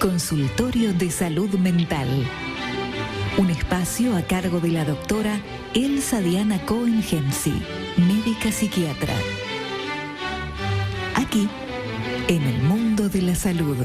Consultorio de Salud Mental. Un espacio a cargo de la doctora Elsa Diana Cohen-Hemsi, médica psiquiatra. Aquí, en el mundo de la salud.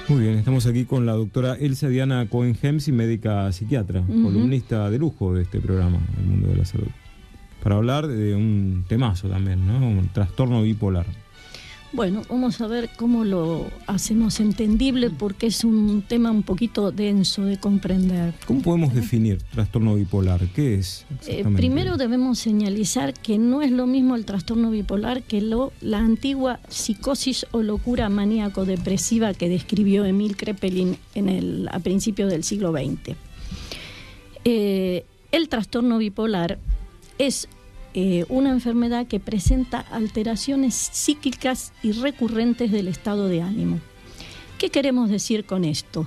Muy bien, estamos aquí con la doctora Elsa Diana Cohen-Hemsi, médica psiquiatra, columnista de lujo de este programa, El Mundo de la Salud, para hablar de un temazo también, ¿no? Un trastorno bipolar. Bueno, vamos a ver cómo lo hacemos entendible, porque es un tema un poquito denso de comprender. ¿Cómo podemos definir trastorno bipolar? ¿Qué es exactamente? Primero debemos señalizar que no es lo mismo el trastorno bipolar que la antigua psicosis o locura maníaco-depresiva que describió Emil Kraepelin a principios del siglo XX. El trastorno bipolar es una enfermedad que presenta alteraciones psíquicas y recurrentes del estado de ánimo. ¿Qué queremos decir con esto?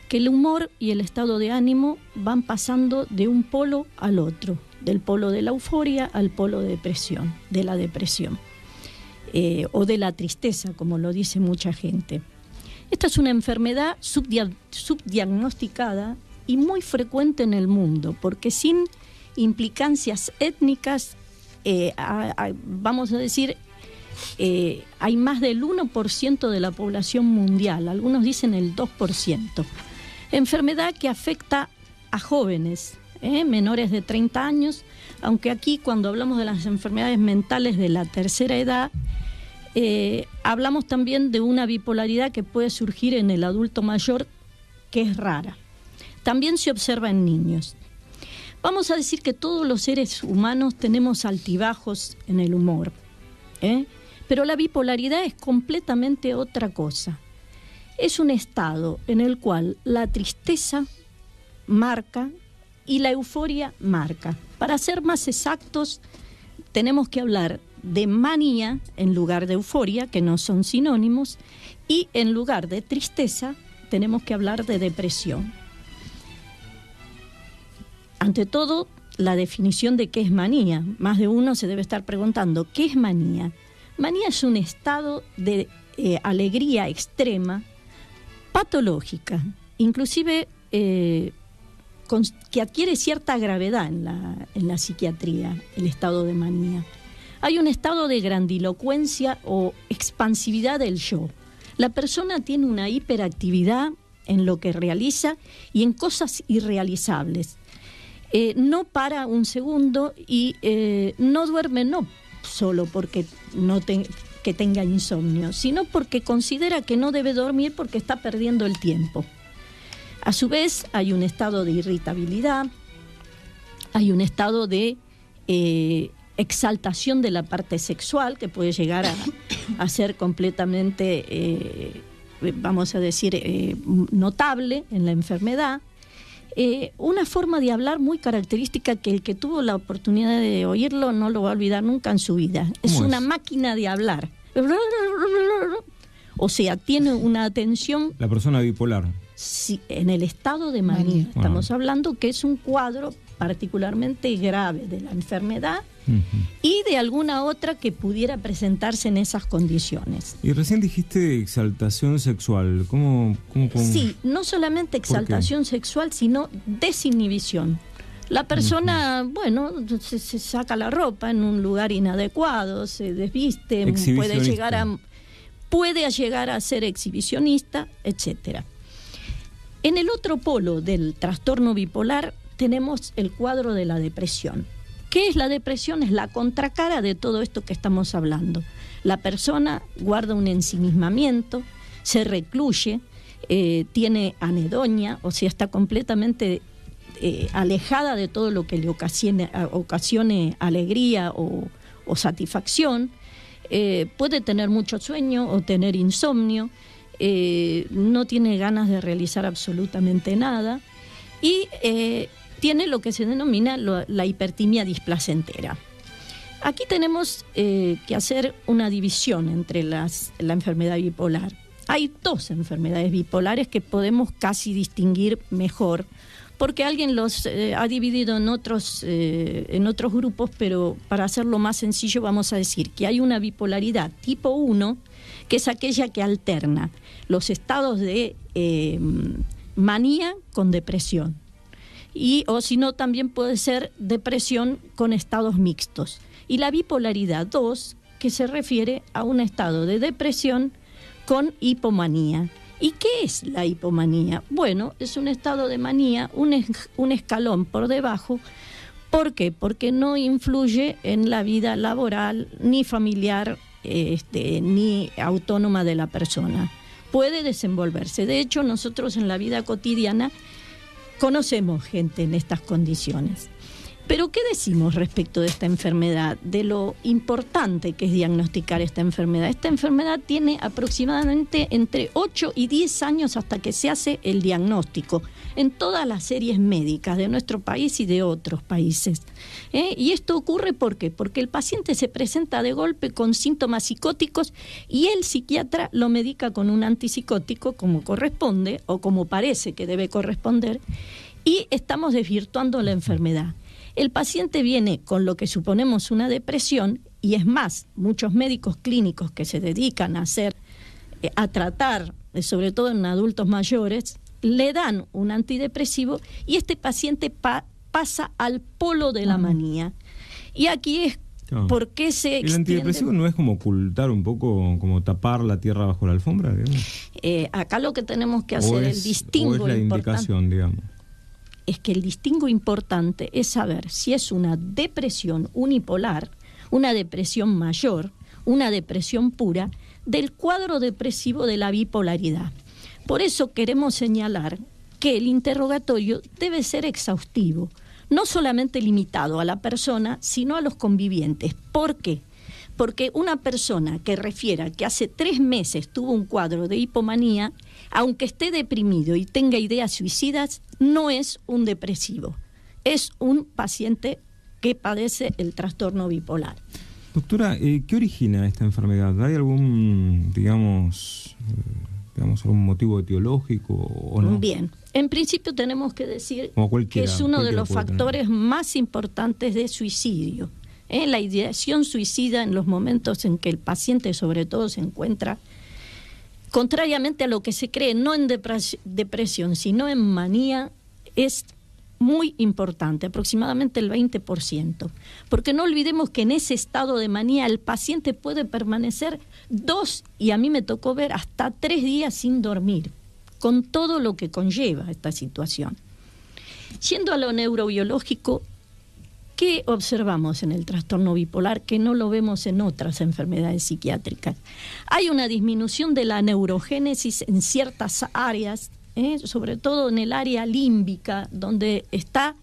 Que el humor y el estado de ánimo van pasando de un polo al otro, del polo de la euforia al polo de la depresión, o de la tristeza, como lo dice mucha gente. Esta es una enfermedad subdiagnosticada y muy frecuente en el mundo, porque sin implicancias étnicas, vamos a decir, hay más del 1% de la población mundial, algunos dicen el 2%. Enfermedad que afecta a jóvenes, menores de 30 años, aunque aquí cuando hablamos de las enfermedades mentales de la tercera edad, hablamos también de una bipolaridad que puede surgir en el adulto mayor, que es rara. También se observa en niños. Vamos a decir que todos los seres humanos tenemos altibajos en el humor, pero la bipolaridad es completamente otra cosa. Es un estado en el cual la tristeza marca y la euforia marca. Para ser más exactos, tenemos que hablar de manía en lugar de euforia, que no son sinónimos, y en lugar de tristeza tenemos que hablar de depresión. Ante todo, la definición de qué es manía. Más de uno se debe estar preguntando, ¿qué es manía? Manía es un estado de alegría extrema, patológica, inclusive que adquiere cierta gravedad en la psiquiatría, el estado de manía. Hay un estado de grandilocuencia o expansividad del yo. La persona tiene una hiperactividad en lo que realiza y en cosas irrealizables. No para un segundo y no duerme no solo porque que tenga insomnio, sino porque considera que no debe dormir porque está perdiendo el tiempo. A su vez hay un estado de irritabilidad, hay un estado de exaltación de la parte sexual que puede llegar a ser completamente, vamos a decir, notable en la enfermedad. Una forma de hablar muy característica que el que tuvo la oportunidad de oírlo no lo va a olvidar nunca en su vida. Es una máquina de hablar. O sea, tiene una atención... La persona bipolar. Sí, en el estado de manía. Estamos hablando que es un cuadro particularmente grave de la enfermedad y de alguna otra que pudiera presentarse en esas condiciones. Y recién dijiste exaltación sexual. ¿Cómo? Sí, no solamente exaltación sexual, sino desinhibición. La persona, se saca la ropa en un lugar inadecuado, se desviste, puede llegar a ser exhibicionista, etcétera. En el otro polo del trastorno bipolar tenemos el cuadro de la depresión. ¿Qué es la depresión? Es la contracara de todo esto que estamos hablando. La persona guarda un ensimismamiento, se recluye, tiene anedonia, o sea, está completamente alejada de todo lo que le ocasione alegría o satisfacción. Puede tener mucho sueño o tener insomnio, no tiene ganas de realizar absolutamente nada y tiene lo que se denomina la hipertimia displacentera. Aquí tenemos que hacer una división entre la enfermedad bipolar. Hay 2 enfermedades bipolares que podemos casi distinguir mejor, porque alguien los ha dividido en otros grupos, pero para hacerlo más sencillo vamos a decir que hay una bipolaridad tipo 1, que es aquella que alterna los estados de manía con depresión. O si no, también puede ser depresión con estados mixtos. Y la bipolaridad 2, que se refiere a un estado de depresión con hipomanía. ¿Y qué es la hipomanía? Bueno, es un estado de manía, un escalón por debajo. ¿Por qué? Porque no influye en la vida laboral, ni familiar, ni autónoma de la persona. Puede desenvolverse. De hecho, nosotros en la vida cotidiana conocemos gente en estas condiciones. Pero ¿qué decimos respecto de esta enfermedad? De lo importante que es diagnosticar esta enfermedad. Esta enfermedad tiene aproximadamente entre 8 y 10 años hasta que se hace el diagnóstico en todas las series médicas de nuestro país y de otros países. Y esto ocurre ¿por qué? Porque el paciente se presenta de golpe con síntomas psicóticos y el psiquiatra lo medica con un antipsicótico como corresponde o como parece que debe corresponder, y estamos desvirtuando la enfermedad. El paciente viene con lo que suponemos una depresión, y es más, muchos médicos clínicos que se dedican a tratar, sobre todo en adultos mayores, le dan un antidepresivo y este paciente pasa al polo de la manía. Y aquí es por qué se extiende. ¿El antidepresivo no es como ocultar un poco, como tapar la tierra bajo la alfombra, digamos? Acá lo que tenemos que hacer es el distingo importante. ¿O es la indicación, digamos? Es que el distingo importante es saber si es una depresión unipolar, una depresión mayor, una depresión pura, del cuadro depresivo de la bipolaridad. Por eso queremos señalar que el interrogatorio debe ser exhaustivo, no solamente limitado a la persona, sino a los convivientes. ¿Por qué? Porque una persona que refiera que hace 3 meses tuvo un cuadro de hipomanía, aunque esté deprimido y tenga ideas suicidas, no es un depresivo, es un paciente que padece el trastorno bipolar. Doctora, ¿qué origina esta enfermedad? ¿Hay algún, digamos, algún motivo etiológico o no? Bien, en principio tenemos que decir que es uno de los factores más importantes de suicidio. La ideación suicida en los momentos en que el paciente sobre todo se encuentra, contrariamente a lo que se cree, no en depresión, sino en manía, es muy importante, aproximadamente el 20%. Porque no olvidemos que en ese estado de manía el paciente puede permanecer 2, y a mí me tocó ver hasta 3 días sin dormir, con todo lo que conlleva esta situación. Yendo a lo neurobiológico, ¿qué observamos en el trastorno bipolar que no lo vemos en otras enfermedades psiquiátricas? Hay una disminución de la neurogénesis en ciertas áreas, sobre todo en el área límbica, donde está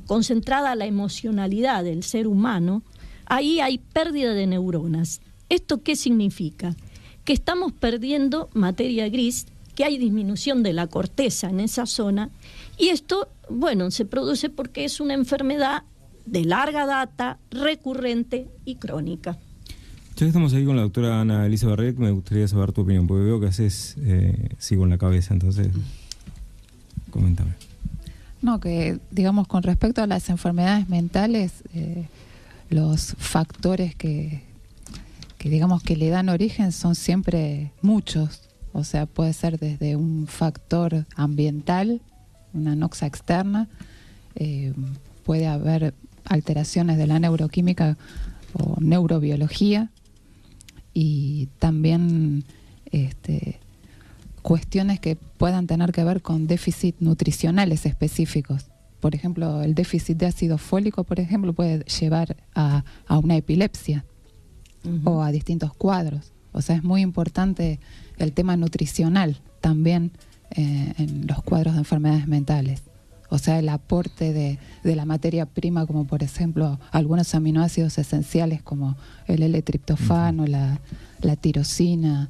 concentrada la emocionalidad del ser humano. Ahí hay pérdida de neuronas. ¿Esto qué significa? Que estamos perdiendo materia gris, que hay disminución de la corteza en esa zona, y esto, bueno, se produce porque es una enfermedad de larga data, recurrente y crónica. Ya que estamos ahí con la doctora Ana Elisa Barret, me gustaría saber tu opinión, porque veo que haces sí con la cabeza, entonces coméntame. No, que digamos con respecto a las enfermedades mentales, los factores que digamos que le dan origen son siempre muchos. O sea, puede ser desde un factor ambiental, una noxa externa, puede haber alteraciones de la neuroquímica o neurobiología, y también cuestiones que puedan tener que ver con déficit nutricionales específicos. Por ejemplo, el déficit de ácido fólico, por ejemplo, puede llevar a una epilepsia o a distintos cuadros. O sea, es muy importante el tema nutricional también en los cuadros de enfermedades mentales. O sea, el aporte de la materia prima, como por ejemplo algunos aminoácidos esenciales como el L-triptofano, la tirosina,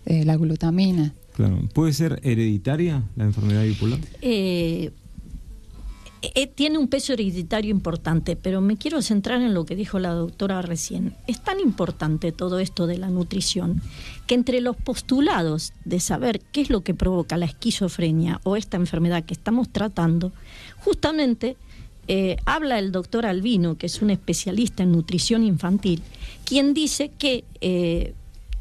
la glutamina. Claro. ¿Puede ser hereditaria la enfermedad bipolar? tiene un peso hereditario importante, pero me quiero centrar en lo que dijo la doctora recién. Es tan importante todo esto de la nutrición que entre los postulados de saber qué es lo que provoca la esquizofrenia o esta enfermedad que estamos tratando, justamente habla el doctor Albino, que es un especialista en nutrición infantil, quien dice que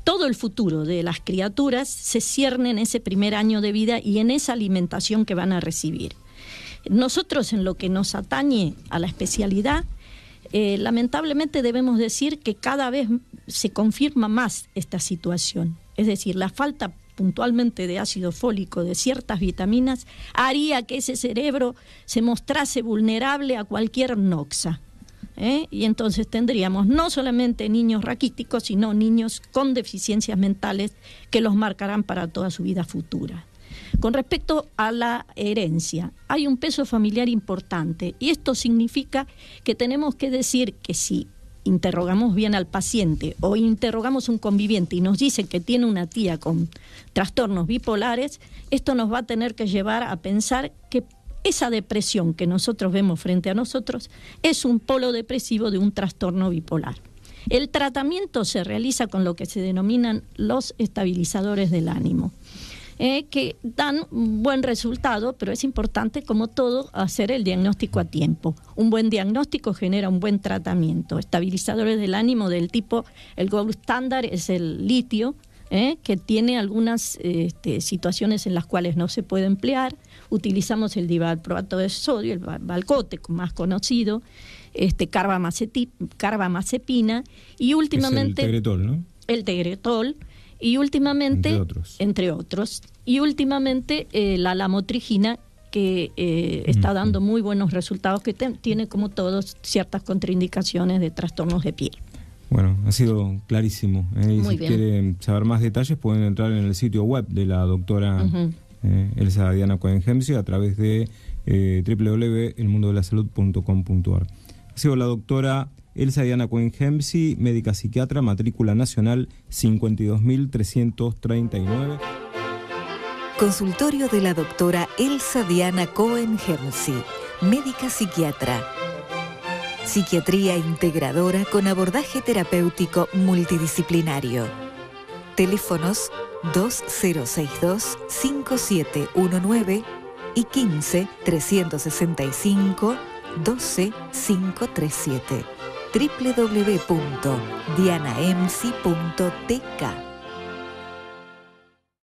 todo el futuro de las criaturas se cierne en ese primer año de vida y en esa alimentación que van a recibir. Nosotros, en lo que nos atañe a la especialidad, lamentablemente debemos decir que cada vez se confirma más esta situación. Es decir, la falta puntualmente de ácido fólico, de ciertas vitaminas, haría que ese cerebro se mostrase vulnerable a cualquier noxa. Y entonces tendríamos no solamente niños raquíticos, sino niños con deficiencias mentales que los marcarán para toda su vida futura. Con respecto a la herencia, hay un peso familiar importante y esto significa que tenemos que decir que si interrogamos bien al paciente o interrogamos un conviviente y nos dice que tiene una tía con trastornos bipolares, esto nos va a tener que llevar a pensar que esa depresión que nosotros vemos frente a nosotros es un polo depresivo de un trastorno bipolar. El tratamiento se realiza con lo que se denominan los estabilizadores del ánimo, que dan un buen resultado, pero es importante, como todo, hacer el diagnóstico a tiempo. Un buen diagnóstico genera un buen tratamiento. Estabilizadores del ánimo del tipo, el gold standard es el litio, que tiene algunas situaciones en las cuales no se puede emplear. Utilizamos el divalproato de sodio, el Valcote, más conocido, carbamazepina, y últimamente... Es el Tegretol, ¿no? El Tegretol. Y últimamente, entre otros, y últimamente la lamotrigina, que está dando muy buenos resultados, que tiene, como todos, ciertas contraindicaciones de trastornos de piel. Bueno, ha sido clarísimo. Y si quieren saber más detalles pueden entrar en el sitio web de la doctora Elsa Diana Cohen-Hemsi a través de www.elmundodelasalud.com.ar. Ha sido la doctora Elsa Diana Cohen-Hemsi, médica psiquiatra, matrícula nacional 52.339. Consultorio de la doctora Elsa Diana Cohen-Hemsi, médica psiquiatra. Psiquiatría integradora con abordaje terapéutico multidisciplinario. Teléfonos 2062-5719 y 15-365-12537. www.dianaemsi.tk